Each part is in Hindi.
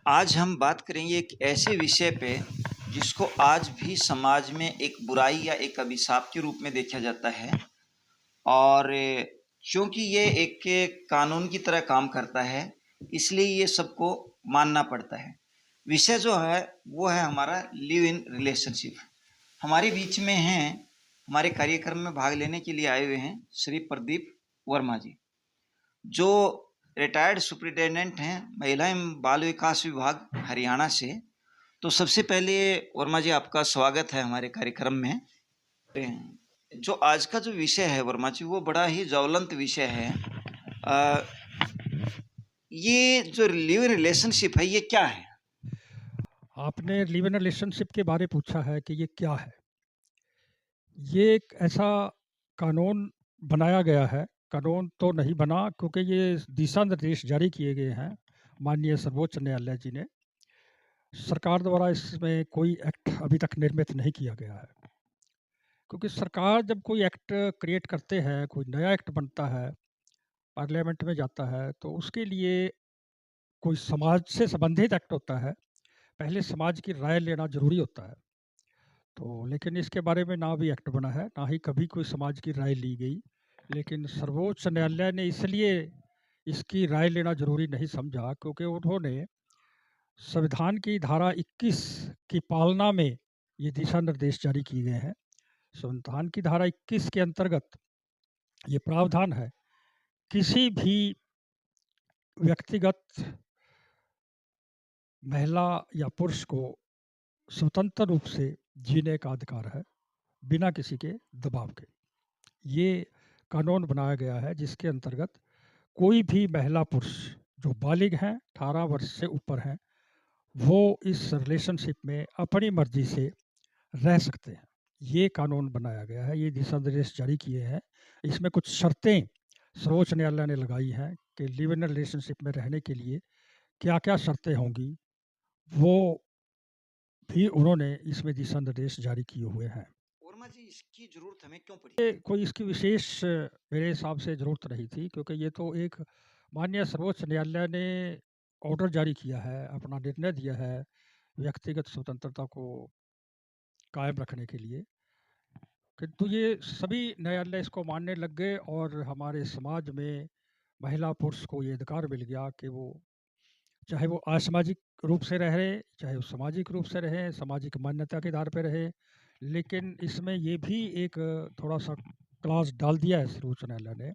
आज हम बात करेंगे एक ऐसे विषय पे जिसको आज भी समाज में एक बुराई या एक अभिशाप के रूप में देखा जाता है और क्योंकि ये एक कानून की तरह काम करता है इसलिए ये सबको मानना पड़ता है। विषय जो है वो है हमारा लिव इन रिलेशनशिप। हमारे बीच में हैं, हमारे कार्यक्रम में भाग लेने के लिए आए हुए हैं श्री प्रदीप वर्मा जी, जो रिटायर्ड सुपरिटेंडेंट हैं महिला एवं बाल विकास विभाग हरियाणा से। तो सबसे पहले वर्मा जी आपका स्वागत है हमारे कार्यक्रम में। जो आज का जो विषय है वर्मा जी वो बड़ा ही ज्वलंत विषय है। ये जो लिव इन रिलेशनशिप है ये क्या है? आपने लिव इन रिलेशनशिप के बारे पूछा है कि ये क्या है। ये एक ऐसा कानून बनाया गया है, कानून तो नहीं बना क्योंकि ये दिशा निर्देश जारी किए गए हैं माननीय सर्वोच्च न्यायालय जी ने। सरकार द्वारा इसमें कोई एक्ट अभी तक निर्मित नहीं किया गया है, क्योंकि सरकार जब कोई एक्ट क्रिएट करते हैं, कोई नया एक्ट बनता है, पार्लियामेंट में जाता है, तो उसके लिए कोई समाज से संबंधित एक्ट होता है, पहले समाज की राय लेना ज़रूरी होता है। तो लेकिन इसके बारे में ना भी एक्ट बना है, ना ही कभी कोई समाज की राय ली गई। लेकिन सर्वोच्च न्यायालय ने इसलिए इसकी राय लेना ज़रूरी नहीं समझा क्योंकि उन्होंने संविधान की धारा 21 की पालना में ये दिशा निर्देश जारी किए गए हैं। संविधान की धारा 21 के अंतर्गत ये प्रावधान है, किसी भी व्यक्तिगत महिला या पुरुष को स्वतंत्र रूप से जीने का अधिकार है, बिना किसी के दबाव के। ये कानून बनाया गया है जिसके अंतर्गत कोई भी महिला पुरुष जो बालिग हैं, 18 वर्ष से ऊपर हैं, वो इस रिलेशनशिप में अपनी मर्जी से रह सकते हैं। ये कानून बनाया गया है, ये दिशा निर्देश जारी किए हैं। इसमें कुछ शर्तें सर्वोच्च न्यायालय ने लगाई हैं कि लिव इन रिलेशनशिप में रहने के लिए क्या-क्या शर्तें होंगी, वो भी उन्होंने इसमें दिशा निर्देश जारी किए हुए हैं। वर्मा जी इसकी जरूरत हमें क्यों पड़ी? ये कोई इसकी विशेष मेरे हिसाब से ज़रूरत नहीं थी क्योंकि ये तो एक माननीय सर्वोच्च न्यायालय ने ऑर्डर जारी किया है, अपना निर्णय दिया है व्यक्तिगत स्वतंत्रता को कायम रखने के लिए। किंतु ये सभी न्यायालय इसको मानने लग गए और हमारे समाज में महिला पुरुष को ये अधिकार मिल गया कि वो चाहे वो असामाजिक रूप से रहे, चाहे वो सामाजिक रूप से रहे, सामाजिक मान्यता के आधार पे रहे। लेकिन इसमें ये भी एक थोड़ा-सा क्लॉज़ डाल दिया है सर्वोच्च न्यायालय ने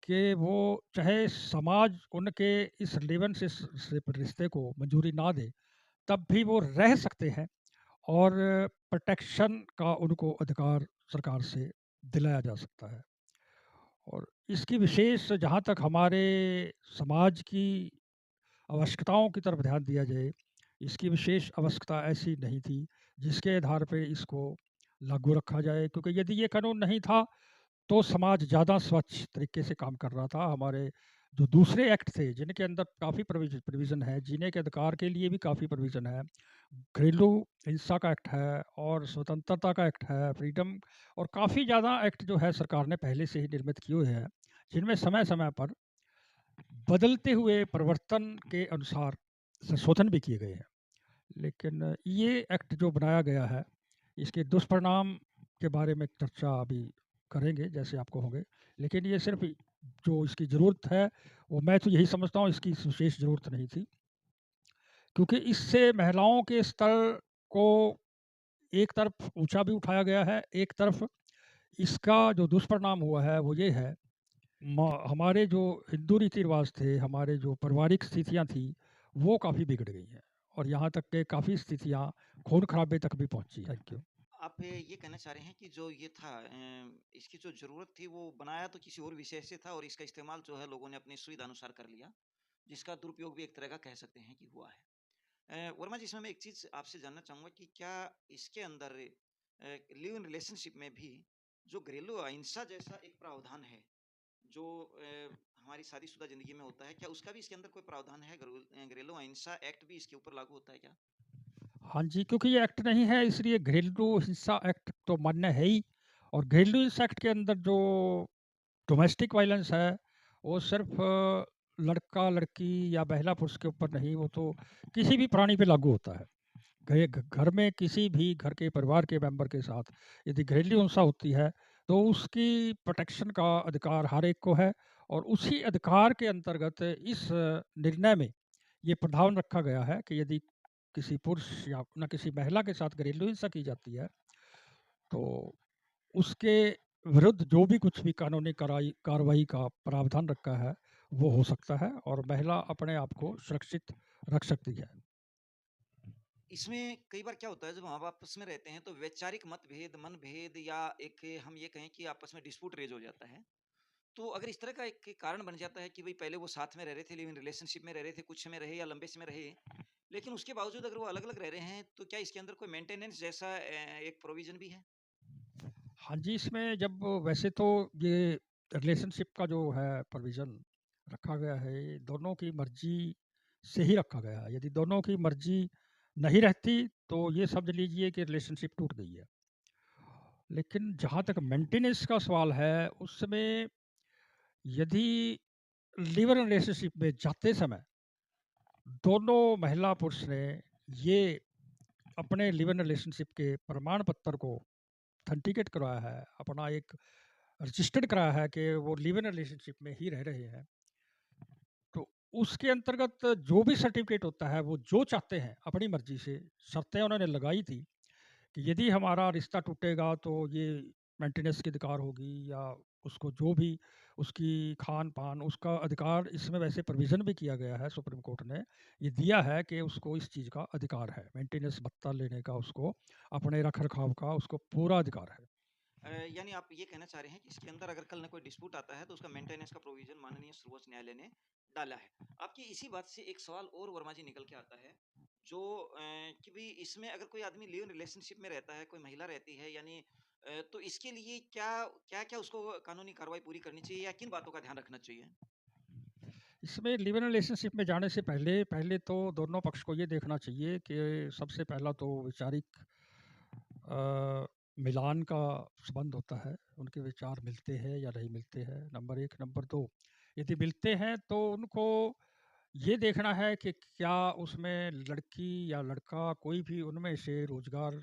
कि वो चाहे समाज उनके इस रिलेशनशिप रिश्ते को मंजूरी ना दे, तब भी वो रह सकते हैं और प्रोटेक्शन का उनको अधिकार सरकार से दिलाया जा सकता है। और इसकी विशेष जहाँ तक हमारे समाज की आवश्यकताओं की तरफ ध्यान दिया जाए, इसकी विशेष आवश्यकता ऐसी नहीं थी, जिसके आधार पे इसको लागू रखा जाए क्योंकि यदि ये कानून नहीं था, तो समाज ज़्यादा स्वच्छ तरीके से काम कर रहा था। हमारे जो दूसरे एक्ट थे, जिनके अंदर काफ़ी प्रोविज़न है, जीने के अधिकार के लिए भी काफ़ी प्रोविज़न है। घरेलू हिंसा का एक्ट है और स्वतंत्रता का एक्ट है, फ्रीडम और काफ़ी ज़्यादा एक्ट जो है सरकार ने पहले से ही निर्मित किए हुए हैं, जिनमें समय-समय पर बदलते हुए परिवर्तन के अनुसार संशोधन भी किए गए हैं। लेकिन ये एक्ट जो बनाया गया है, इसके दुष्परिणाम के बारे में चर्चा अभी करेंगे जैसे आपको होंगे। लेकिन ये सिर्फ़ जो इसकी ज़रूरत है, वो मैं तो यही समझता हूँ इसकी विशेष ज़रूरत नहीं थी। क्योंकि इससे महिलाओं के स्तर को एक तरफ ऊँचा भी उठाया गया है, एक तरफ इसका जो दुष्परिणाम हुआ है वो ये है, हमारे जो हिंदू रीति-रिवाज़ थे, हमारे जो पारिवारिक स्थितियाँ थी, वो काफ़ी बिगड़ गई हैं और यहाँ तक कि काफ़ी स्थितियाँ खून-खराबे तक भी पहुँची हैं। Thank you. आप ये कहना चाह रहे हैं कि जो ये था इसकी जो जरूरत थी वो बनाया तो किसी और विषय से था और इसका इस्तेमाल जो है लोगों ने अपनी सुविधा अनुसार कर लिया, जिसका दुरुपयोग भी एक तरह का कह सकते हैं कि हुआ है। वर्मा जी इसमें मैं एक चीज आपसे जानना चाहूंगा कि क्या इसके अंदर लिव इन रिलेशनशिप में भी जो घरेलू अहिंसा जैसा एक प्रावधान है जो हमारी शादीशुदा जिंदगी में होता है, क्या उसका भी इसके अंदर कोई प्रावधान है? घरेलू अहिंसा एक्ट भी इसके ऊपर लागू होता है क्या? हाँ जी, क्योंकि ये एक्ट नहीं है इसलिए घरेलू हिंसा एक्ट तो मान्य है ही और घरेलू हिंसा एक्ट के अंदर जो डोमेस्टिक वायलेंस है, वो सिर्फ़ लड़का-लड़की या महिला-पुरुष के ऊपर नहीं, वो तो किसी भी प्राणी पे लागू होता है। घर में किसी भी घर के परिवार के मेंबर के साथ यदि घरेलू हिंसा होती है, तो उसकी प्रोटेक्शन का अधिकार हर एक को है और उसी अधिकार के अंतर्गत इस निर्णय में ये प्रावधान रखा गया है कि यदि किसी पुरुष या ना किसी महिला के साथ घरेलू हिंसा की जाती है, तो उसके विरुद्ध जो भी कुछ भी कानूनी कार्रवाई का प्रावधान रखा है, वो हो सकता है और महिला अपने आप को सुरक्षित रख सकती है। इसमें कई बार क्या होता है जब हम आपस में रहते हैं तो वैचारिक मतभेद, मनभेद या एक हम ये कहें कि आपस में डिस्प्यूट रेज़ हो जाता है। तो अगर इस तरह का एक कारण बन जाता है कि भई पहले वो साथ में रह रहे थे, लिव इन रिलेशनशिप में रह रहे थे, कुछ समय रहे या लंबे समय रहे, लेकिन उसके बावजूद अगर वो अलग-अलग रह रहे हैं, तो क्या इसके अंदर कोई मेंटेनेंस जैसा एक प्रोविज़न भी है? हाँ जी, इसमें जब वैसे तो ये रिलेशनशिप का जो है प्रोविज़न रखा गया है, ये दोनों की मर्ज़ी से ही रखा गया है। यदि दोनों की मर्ज़ी नहीं रहती, तो ये समझ लीजिए कि रिलेशनशिप टूट गई है। लेकिन जहाँ तक मेंटेनेंस का सवाल है, उसमें यदि लिव इन रिलेशनशिप में जाते समय दोनों महिला-पुरुष ने ये अपने लिव इन रिलेशनशिप के प्रमाण पत्र को ऑथेंटिकेट करवाया है, अपना एक रजिस्टर्ड कराया है कि वो लिव इन रिलेशनशिप में ही रह रहे हैं, तो उसके अंतर्गत जो भी सर्टिफ़िकेट होता है, वो जो चाहते हैं अपनी मर्ज़ी से शर्तें उन्होंने लगाई थी कि यदि हमारा रिश्ता टूटेगा तो ये मेंटेनेंस की अधिकार होगी या उसको जो भी उसकी खान-पान उसका अधिकार इसमें वैसे प्रोविज़न भी किया गया है सुप्रीम कोर्ट ने, ये दिया है कि उसको इस चीज़ का अधिकार है, मेंटेनेंस भत्ता लेने का उसको, अपने रख-रखाव का उसको पूरा अधिकार है। यानी आप ये कहना चाह रहे हैं कि इसके अंदर अगर कल ना कोई डिस्प्यूट आता है, तो उसका मेंटेनेंस का प्रोविज़न माननीय सर्वोच्च न्यायालय ने डाला है। आपकी इसी बात से एक सवाल और वर्मा जी निकल के आता है, जो कि भई इसमें अगर कोई आदमी लिव इन रिलेशनशिप में रहता है, कोई महिला रहती है यानी तो इसके लिए क्या-क्या उसको कानूनी कार्रवाई पूरी करनी चाहिए या किन बातों का ध्यान रखना चाहिए? इसमें लिव इन रिलेशनशिप में जाने से पहले पहले तो दोनों पक्ष को ये देखना चाहिए कि सबसे पहला तो वैचारिक अ, मिलान का संबंध होता है, उनके विचार मिलते हैं या नहीं मिलते हैं, नंबर 1। नंबर 2 यदि मिलते हैं तो उनको ये देखना है कि क्या उसमें लड़की या लड़का कोई भी उनमें से रोज़गार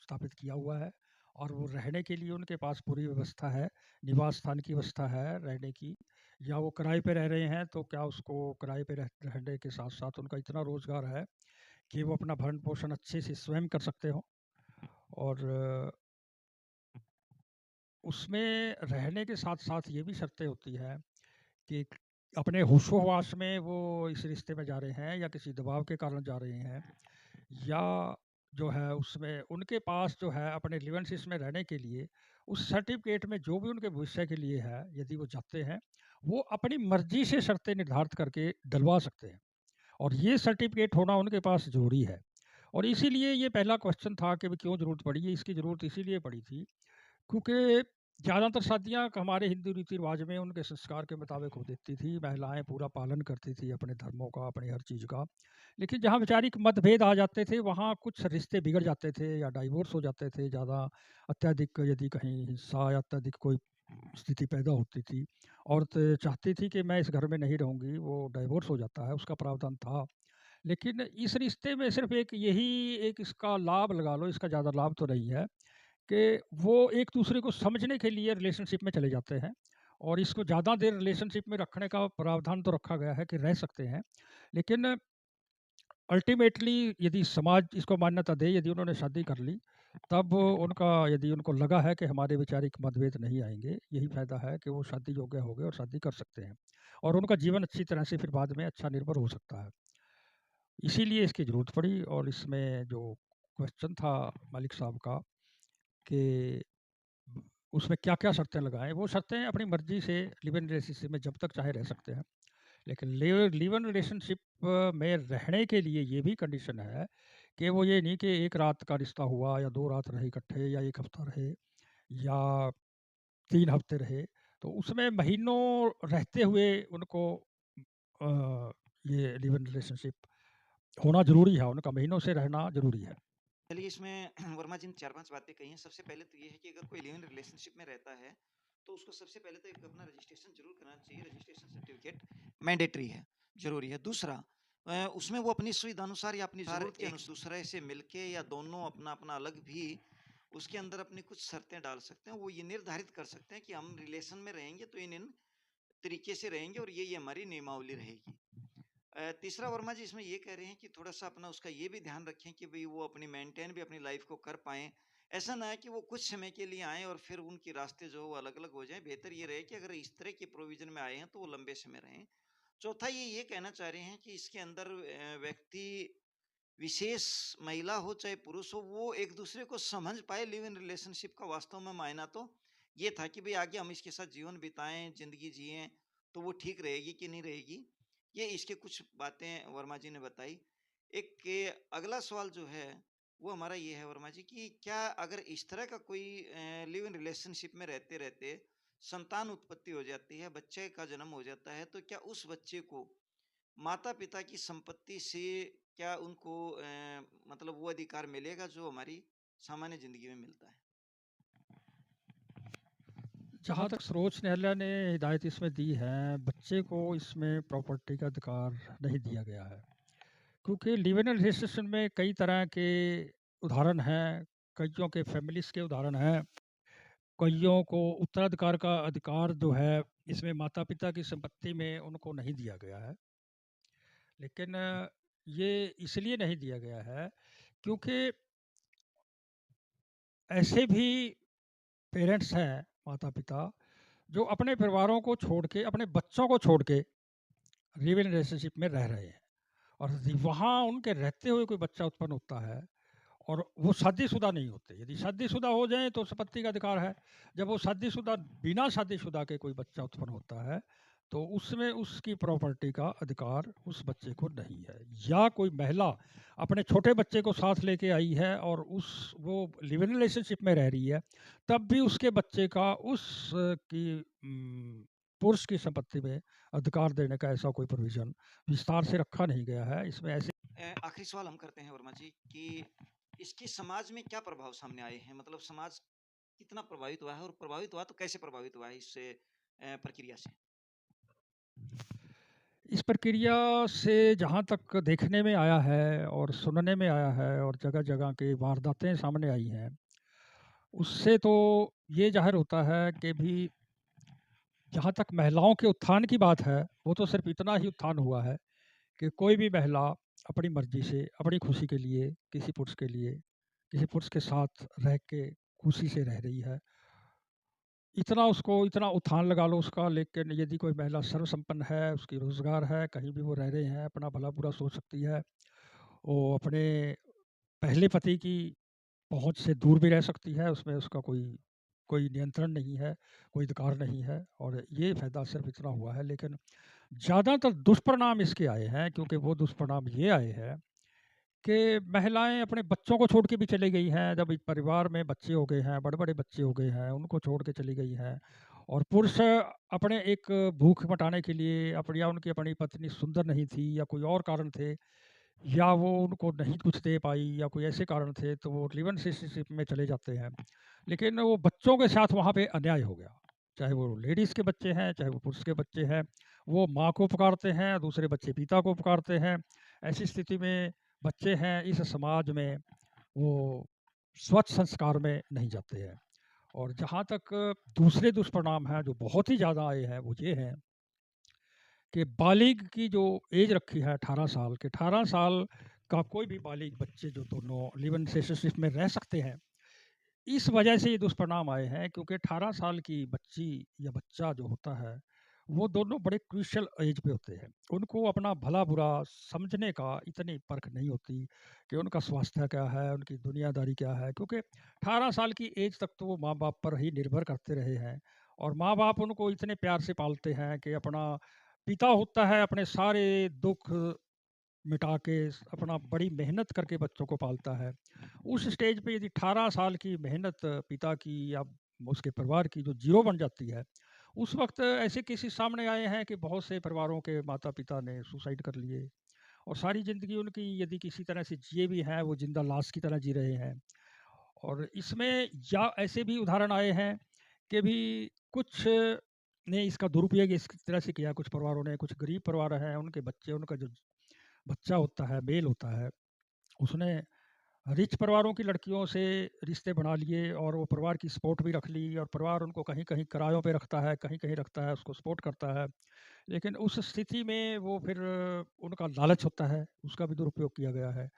स्थापित किया हुआ है और वो रहने के लिए उनके पास पूरी व्यवस्था है, निवास स्थान की व्यवस्था है रहने की या वो किराए पे रह रहे हैं तो क्या उसको किराए पे रहने के साथ-साथ उनका इतना रोज़गार है कि वो अपना भरण-पोषण अच्छे से स्वयं कर सकते हों और उसमें रहने के साथ-साथ ये भी शर्तें होती हैं कि अपने होशो-हवास में वो इस रिश्ते में जा रहे हैं या किसी दबाव के कारण जा रहे हैं या जो है उसमें उनके पास जो है अपने लिवेंसिस में रहने के लिए उस सर्टिफ़िकेट में जो भी उनके भविष्य के लिए है, यदि वो चाहते हैं, वो अपनी मर्ज़ी से शर्तें निर्धारित करके डलवा सकते हैं और ये सर्टिफ़िकेट होना उनके पास ज़रूरी है। और इसीलिए ये पहला क्वेश्चन था कि भई क्यों ज़रूरत पड़ी? ये इसकी ज़रूरत इसीलिए पड़ी थी क्योंकि ज़्यादातर शादियाँ हमारे हिंदू रीति-रिवाज में उनके संस्कार के मुताबिक हो देती थी, महिलाएँ पूरा पालन करती थी अपने धर्मों का, अपनी हर चीज़ का। लेकिन जहाँ वैचारिक मतभेद आ जाते थे, वहाँ कुछ रिश्ते बिगड़ जाते थे या डाइवोर्स हो जाते थे, ज़्यादा अत्यधिक यदि कहीं हिंसा या अत्यधिक कोई स्थिति पैदा होती थी। औरत चाहती थी कि मैं इस घर में नहीं रहूँगी, वो डाइवोर्स हो जाता है, उसका प्रावधान था। लेकिन इस रिश्ते में सिर्फ़ एक यही एक इसका लाभ लगा लो, इसका ज़्यादा लाभ तो नहीं है कि वो एक-दूसरे को समझने के लिए रिलेशनशिप में चले जाते हैं और इसको ज़्यादा देर रिलेशनशिप में रखने का प्रावधान तो रखा गया है कि रह सकते हैं। लेकिन अल्टीमेटली यदि समाज इसको मान्यता दे, यदि उन्होंने शादी कर ली, तब उनका यदि उनको लगा है कि हमारे वैचारिक मतभेद नहीं आएँगे, यही फ़ायदा है कि वो शादी योग्य हो गए और शादी कर सकते हैं और उनका जीवन अच्छी तरह से फिर बाद में अच्छा निर्भर हो सकता है। इसीलिए इसकी ज़रूरत पड़ी और इसमें जो क्वेश्चन था मालिक साहब का कि उसमें क्या-क्या शर्तें लगाएँ, वो शर्तें अपनी मर्ज़ी से लिव इन रिलेशनशिप में जब तक चाहे रह सकते हैं। लेकिन लिव इन रिलेशनशिप में रहने के लिए ये भी कंडीशन है कि वो ये नहीं कि 1 रात का रिश्ता हुआ या 2 रात रहे इकट्ठे या 1 हफ़्ता रहे या 3 हफ़्ते रहे, तो उसमें महीनों रहते हुए उनको ये लिव इन रिलेशनशिप होना ज़रूरी है, उनका महीनों से रहना ज़रूरी है। चलिए इसमें वर्मा जी ने 4-5 बातें कही हैं। सबसे पहले तो ये है कि अगर कोई लिव इन रिलेशनशिप में रहता है, तो उसको सबसे पहले तो एक अपना रजिस्ट्रेशन ज़रूर कराना चाहिए। रजिस्ट्रेशन सर्टिफ़िकेट मैंडेटरी है, ज़रूरी है। दूसरा उसमें वो अपनी सुविधानुसार या अपनी ज़रूरत के दूसरे से मिलके या दोनों अपना-अपना अलग भी उसके अंदर अपनी कुछ शर्तें डाल सकते हैं। वो ये निर्धारित कर सकते हैं कि हम रिलेशन में रहेंगे तो इन तरीके से रहेंगे और ये हमारी नियमावली रहेगी। तीसरा वर्मा जी इसमें ये कह रहे हैं कि थोड़ा-सा अपना उसका ये भी ध्यान रखें कि भई वो अपनी मेंटेन भी अपनी लाइफ़ को कर पाएँ। ऐसा ना है कि वो कुछ समय के लिए आएँ और फिर उनके रास्ते जो है वो अलग-अलग हो जाएँ। बेहतर ये रहे कि अगर इस तरह के प्रोविज़न में आए हैं तो वो लंबे समय रहें। चौथा ये कहना चाह रहे हैं कि इसके अंदर व्यक्ति विशेष महिला हो चाहे पुरुष हो, वो एक दूसरे को समझ पाए। लिव इन रिलेशनशिप का वास्तव में मायना तो ये था कि भाई आगे हम इसके साथ जीवन बिताएं, जिंदगी जिएं, तो वो ठीक रहेगी कि नहीं रहेगी। ये इसके कुछ बातें वर्मा जी ने बताई। अगला सवाल जो है वो हमारा ये है वर्मा जी कि क्या अगर इस तरह का कोई लिव इन रिलेशनशिप में रहते रहते संतान उत्पत्ति हो जाती है, बच्चे का जन्म हो जाता है, तो क्या उस बच्चे को माता-पिता की संपत्ति से क्या उनको मतलब वो अधिकार मिलेगा जो हमारी सामान्य ज़िंदगी में मिलता है? जहाँ तक सर्वोच्च न्यायालय ने हिदायत इसमें दी है, बच्चे को इसमें प्रॉपर्टी का अधिकार नहीं दिया गया है। क्योंकि लिव इन रिलेशनशिप में कई तरह के उदाहरण हैं, कइयों के फैमिलीज़ के उदाहरण हैं, कइयों को उत्तराधिकार का अधिकार जो है, इसमें माता-पिता की संपत्ति में उनको नहीं दिया गया है। लेकिन ये इसलिए नहीं दिया गया है, क्योंकि ऐसे भी पेरेंट्स हैं, माता-पिता, जो अपने परिवारों को छोड़ के, अपने बच्चों को छोड़ के लिव इन रिलेशनशिप में रह रहे हैं। और वहाँ उनके रहते हुए कोई बच्चा उत्पन्न होता है और वो शादीशुदा नहीं होते। यदि शादीशुदा हो जाएँ तो संपत्ति का अधिकार है। जब वो शादीशुदा बिना शादीशुदा के कोई बच्चा उत्पन्न होता है, तो उसमें उसकी प्रॉपर्टी का अधिकार उस बच्चे को नहीं है। या कोई महिला अपने छोटे बच्चे को साथ लेके आई है और वो लिव इन रिलेशनशिप में रह रही है, तब भी उसके बच्चे का पुरुष की संपत्ति में अधिकार देने का ऐसा कोई प्रोविज़न विस्तार से रखा नहीं गया है। इसमें ऐसे आखिरी सवाल हम करते हैं वर्मा जी कि इसके समाज में क्या प्रभाव सामने आए हैं? मतलब समाज कितना प्रभावित हुआ है और प्रभावित हुआ तो कैसे प्रभावित हुआ है इस प्रक्रिया से? इस प्रक्रिया से जहाँ तक देखने में आया है और सुनने में आया है और जगह-जगह की वारदातें सामने आई हैं, उससे तो ये ज़ाहिर होता है कि भी जहाँ तक महिलाओं के उत्थान की बात है, वो तो सिर्फ़ इतना ही उत्थान हुआ है कि कोई भी महिला अपनी मर्ज़ी से, अपनी खुशी के लिए, किसी पुरुष के साथ रह के खुशी से रह रही है। इतना उत्थान लगा लो उसका, लेकिन यदि कोई महिला सर्वसंपन्न है, उसकी रोज़गार है, कहीं भी वो रह रहे हैं, अपना भला-बुरा सोच सकती है। वो अपने पहले पति की पहुँच से दूर भी रह सकती है, उसमें उसका कोई कोई नियंत्रण नहीं है, कोई अधिकार नहीं है और ये फ़ायदा सिर्फ़ इतना हुआ है। लेकिन ज़्यादातर दुष्परिणाम इसके आए हैं, क्योंकि वो दुष्परिणाम ये आए हैं कि महिलाएँ अपने बच्चों को छोड़ के भी चली गई हैं। जब एक परिवार में बच्चे हो गए हैं, बड़े-बड़े बच्चे हो गए हैं, उनको छोड़ के चली गई हैं और पुरुष अपने एक भूख मिटाने के लिए या उनकी अपनी पत्नी सुंदर नहीं थी या कोई और कारण थे या वो उनको नहीं कुछ दे पाई या कोई ऐसे कारण थे, तो वो लिव इन रिलेशनशिप में चले जाते हैं। लेकिन वो बच्चों के साथ वहाँ पे अन्याय हो गया। चाहे वो लेडीज़ के बच्चे हैं, चाहे वो पुरुष के बच्चे हैं, वो माँ को पुकारते हैं, दूसरे बच्चे पिता को पुकारते हैं। ऐसी स्थिति में बच्चे हैं इस समाज में, वो स्वच्छ संस्कार में नहीं जाते हैं। और जहाँ तक दूसरे दुष्परिणाम हैं, जो बहुत ही ज़्यादा आए हैं, वो ये हैं कि बालिग की जो एज रखी है 18 साल के, 18 साल का कोई भी बालिग बच्चे जो दोनों लिव इन रिलेशनशिप में रह सकते हैं, इस वजह से ये दुष्परिणाम आए हैं, क्योंकि 18 साल की बच्ची या बच्चा जो होता है, वो दोनों बड़े क्रूशियल एज पे होते हैं। उनको अपना भला-बुरा समझने का इतनी परख नहीं होती कि उनका स्वास्थ्य क्या है, उनकी दुनियादारी क्या है, क्योंकि 18 साल की एज तक तो वो माँ-बाप पर ही निर्भर करते रहे हैं और माँ-बाप उनको इतने प्यार से पालते हैं कि अपना पिता होता है, अपने सारे दुःख मिटा के अपना बड़ी मेहनत करके बच्चों को पालता है। उस स्टेज पे यदि 18 साल की मेहनत पिता की या उसके परिवार की जो ज़ीरो बन जाती है, उस वक़्त ऐसे केसेस सामने आए हैं कि बहुत से परिवारों के माता-पिता ने सुसाइड कर लिए और सारी ज़िंदगी उनकी यदि किसी तरह से जिए भी हैं, वो ज़िंदा लाश की तरह जी रहे हैं। और इसमें या ऐसे भी उदाहरण आए हैं कि भी कुछ ने इसका दुरुपयोग इस तरह से किया, कुछ परिवारों ने, कुछ गरीब परिवार हैं, उनके बच्चे उनका जो बच्चा होता है, मेल होता है, उसने रिच परिवारों की लड़कियों से रिश्ते बना लिए और वो परिवार की सपोर्ट भी रख ली और परिवार उनको कहीं-कहीं किरायों पे रखता है, कहीं-कहीं रखता है, उसको सपोर्ट करता है। लेकिन उस स्थिति में वो फिर उनका लालच होता है, उसका भी दुरुपयोग किया गया है।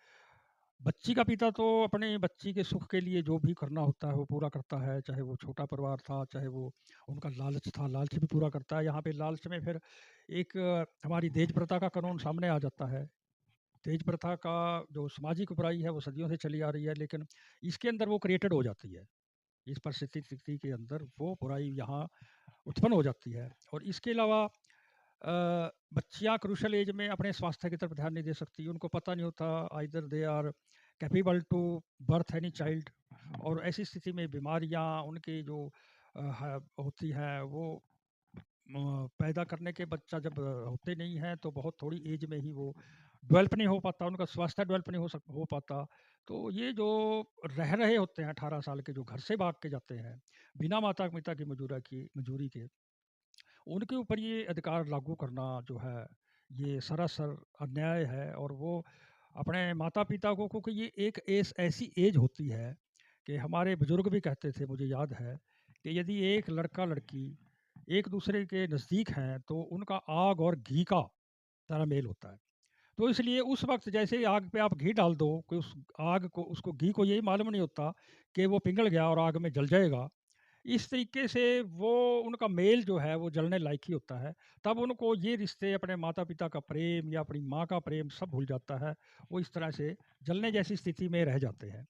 बच्ची का पिता तो अपनी बच्ची के सुख के लिए जो भी करना होता है, वो पूरा करता है, चाहे वो छोटा परिवार था, चाहे वो उनका लालच था, लालच भी पूरा करता है। यहाँ पे लालच में फिर एक हमारी दहेज प्रथा का कानून सामने आ जाता है। दहेज प्रथा का जो सामाजिक बुराई है, वो सदियों से चली आ रही है, लेकिन इसके अंदर वो क्रिएटेड हो जाती है। इस परिस्थिति के अंदर वो बुराई यहाँ उत्पन्न हो जाती है और इसके अलावा बच्चियाँ क्रूशियल एज में अपने स्वास्थ्य की तरफ ध्यान नहीं दे सकती। उनको पता नहीं होता either they are capable to birth any child और ऐसी स्थिति में बीमारियाँ उनकी जो होती हैं वो पैदा करने के बच्चा जब होते नहीं हैं तो बहुत थोड़ी एज में ही वो डेवलप नहीं हो पाता, उनका स्वास्थ्य डेवलप नहीं हो पाता। तो ये जो रह रहे होते हैं 18 साल के जो घर से भाग के जाते हैं, बिना माता-पिता की मंजूरी के उनके ऊपर ये अधिकार लागू करना जो है, ये सरासर अन्याय है और वो अपने माता-पिता को क्योंकि ये एक ऐसी एज होती है कि हमारे बुजुर्ग भी कहते थे, मुझे याद है, कि यदि एक लड़का-लड़की एक-दूसरे के नज़दीक हैं, तो उनका आग और घी का तरह मेल होता है। तो इसलिए उस वक़्त जैसे ही आग पे आप घी डाल दो, कि उस आग को उसको घी को यही मालूम नहीं होता कि वो पिघल गया और आग में जल जाएगा। इस तरीके से वो उनका मेल जो है वो जलने लायक ही होता है। तब उनको ये रिश्ते अपने माता-पिता का प्रेम या अपनी माँ का प्रेम सब भूल जाता है। वो इस तरह से जलने जैसी स्थिति में रह जाते हैं।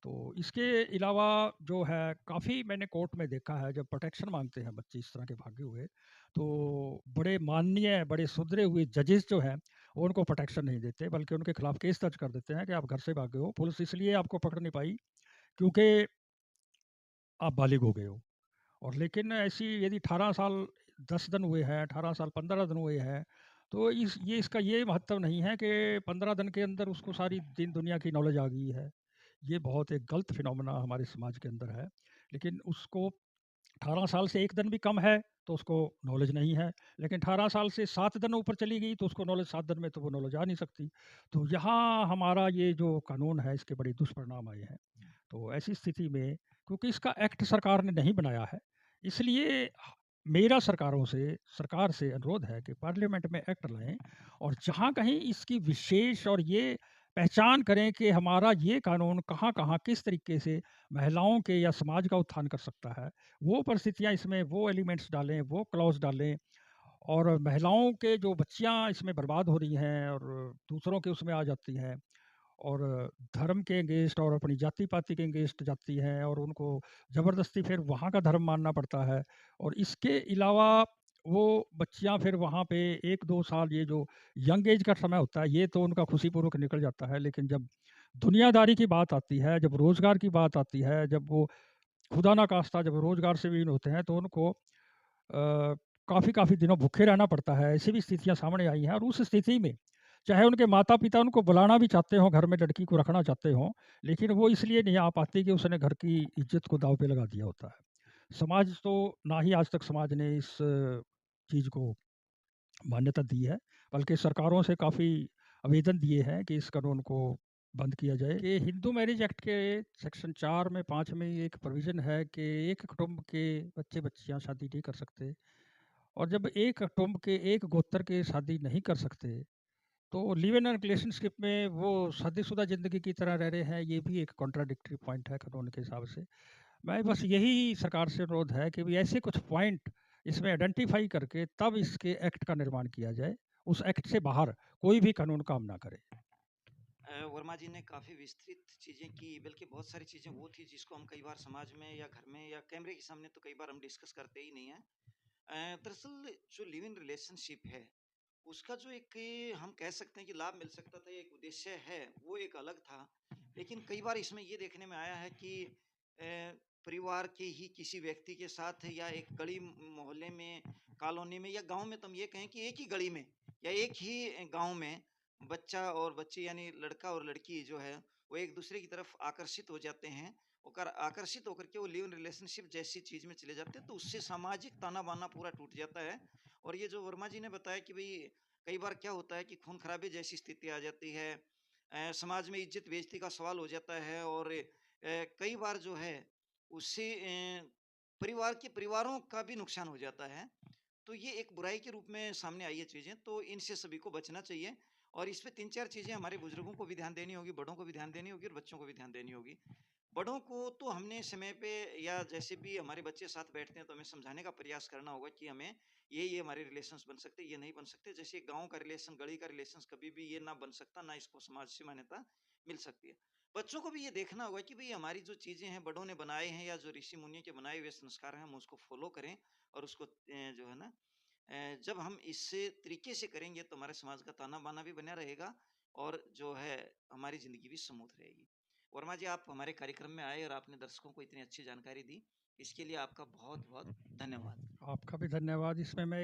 तो इसके अलावा जो है काफ़ी मैंने कोर्ट में देखा है जब प्रोटेक्शन माँगते हैं बच्चे इस तरह के भागे हुए, तो बड़े माननीय, बड़े सुधरे हुए जजेस जो हैं, वो उनको प्रोटेक्शन नहीं देते बल्कि उनके खिलाफ केस दर्ज कर देते हैं कि आप घर से भागे हो। पुलिस इसलिए आपको पकड़ नहीं पाई क्योंकि आप बालिग हो गए हो। और लेकिन ऐसी यदि 18 साल 10 दिन हुए हैं, 18 साल 15 दिन हुए हैं, तो इसका ये महत्व नहीं है कि 15 दिन के अंदर उसको सारी दीन दुनिया की नॉलेज आ गई है। ये बहुत एक गलत फिनोमेना हमारे समाज के अंदर है। लेकिन उसको 18 साल से 1 दिन भी कम है, तो उसको नॉलेज नहीं है। लेकिन 18 साल से 7 दिन ऊपर चली गई, तो उसको नॉलेज 7 दिन में तो वो नॉलेज आ नहीं सकती। तो यहाँ हमारा ये जो कानून है, इसके बड़े दुष्परिणाम आए हैं। तो ऐसी स्थिति में क्योंकि इसका एक्ट सरकार ने नहीं बनाया है, इसलिए मेरा सरकार से अनुरोध है कि पार्लियामेंट में एक्ट लाएँ और जहाँ कहीं इसकी विशेष और ये पहचान करें कि हमारा ये कानून कहाँ-कहाँ, किस तरीके से महिलाओं के या समाज का उत्थान कर सकता है। वो परिस्थितियाँ इसमें वो एलिमेंट्स डालें, वो क्लॉज़ डालें और महिलाओं के जो बच्चियाँ इसमें बर्बाद हो रही हैं और दूसरों के उसमें आ जाती हैं और धर्म के अगेंस्ट और अपनी जाति-पाति के अगेंस्ट जाती हैं और उनको ज़बरदस्ती फिर वहाँ का धर्म मानना पड़ता है। और इसके अलावा वो बच्चियाँ फिर वहाँ पे 1-2 साल ये जो यंग एज का समय होता है, ये तो उनका खुशीपूर्वक निकल जाता है। लेकिन जब दुनियादारी की बात आती है, जब रोज़गार की बात आती है, जब वो खुदा ना खास्ता जब रोज़गार से विहीन होते हैं, तो उनको काफ़ी दिनों भूखे रहना पड़ता है। ऐसी भी स्थितियाँ सामने आई हैं और उस स्थिति में चाहे उनके माता-पिता उनको बुलाना भी चाहते हों, घर में लड़की को रखना चाहते हों, लेकिन वो इसलिए नहीं आ पाती कि उसने घर की इज़्ज़त को दाँव पे लगा दिया होता है। समाज तो ना ही आज तक समाज ने इस चीज़ को मान्यता दी है, बल्कि सरकारों से काफ़ी आवेदन दिए हैं कि इस कानून को बंद किया जाए। कि हिंदू मैरिज एक्ट के सेक्शन 4 में 5 में एक प्रोविज़न है कि एक कुटुंब के बच्चे-बच्चियाँ शादी नहीं कर सकते और जब एक कुटुंब के एक गोत्र के शादी नहीं कर सकते, तो लिव इन रिलेशनशिप में वो शादीशुदा ज़िंदगी की तरह रह रहे हैं, ये भी एक कॉन्ट्राडिक्टरी पॉइंट है कानून के हिसाब से। मैं बस यही सरकार से अनुरोध है कि भई ऐसे कुछ पॉइंट इसमें आइडेंटिफ़ाई करके तब इसके एक्ट का निर्माण किया जाए। उस एक्ट से बाहर कोई भी कानून काम ना करे। वर्मा जी ने काफ़ी विस्तृत चीज़ें की, बल्कि बहुत सारी चीज़ें वो थी जिसको हम कई बार समाज में या घर में या कैमरे के सामने तो कई बार हम डिस्कस करते ही नहीं हैं। दरअसल जो लिव इन रिलेशनशिप है, उसका जो एक हम कह सकते हैं कि लाभ मिल सकता था, एक उद्देश्य है, वो एक अलग था। लेकिन कई बार इसमें ये देखने में आया है कि परिवार के ही किसी व्यक्ति के साथ या एक गली मोहल्ले में, कॉलोनी में या गाँव में, तो हम ये कहें कि एक ही गली में या एक ही गाँव में बच्चा और बच्ची यानी लड़का और लड़की जो है, वो एक-दूसरे की तरफ आकर्षित हो जाते हैं। ओकर आकर्षित होकर के वो लिव इन रिलेशनशिप जैसी चीज़ में चले जाते हैं, तो उससे सामाजिक ताना-बाना पूरा टूट जाता है। और ये जो वर्मा जी ने बताया कि भई कई बार क्या होता है कि खून-खराबे जैसी स्थिति आ जाती है। समाज में इज़्ज़त-बेइज़्ज़ती का सवाल हो जाता है और कई बार जो है उससे परिवार के परिवारों का भी नुकसान हो जाता है। तो ये एक बुराई के रूप में सामने आई है चीज़ें, तो इनसे सभी को बचना चाहिए और इसपे 3-4 चीज़ें हमारे बुजुर्गों को भी ध्यान देनी होगी, बड़ों को भी ध्यान देनी होगी और बच्चों को भी ध्यान देनी होगी। बड़ों को तो हमने समय पे या जैसे भी हमारे बच्चे साथ बैठते हैं, तो हमें समझाने का प्रयास करना होगा कि हमें ये हमारे रिलेशंस बन सकते हैं, ये नहीं बन सकते। जैसे गाँव का रिलेशन, गली का रिलेशंस कभी भी ये ना बन सकता, ना इसको समाज से मान्यता मिल सकती है। बच्चों को भी ये देखना होगा कि भई हमारी जो चीज़ें हैं, बड़ों ने बनाए हैं या जो ऋषि-मुनियों के बनाए हुए संस्कार हैं, हम उसको फ़ॉलो करें और उसको जो है ना जब हम इस तरीके से करेंगे तो हमारे समाज का ताना-बाना भी बना रहेगा और जो है हमारी ज़िंदगी भी स्मूथ रहेगी। वर्मा जी आप हमारे कार्यक्रम में आए और आपने दर्शकों को इतनी अच्छी जानकारी दी, इसके लिए आपका बहुत-बहुत धन्यवाद। आपका भी धन्यवाद। इसमें मैं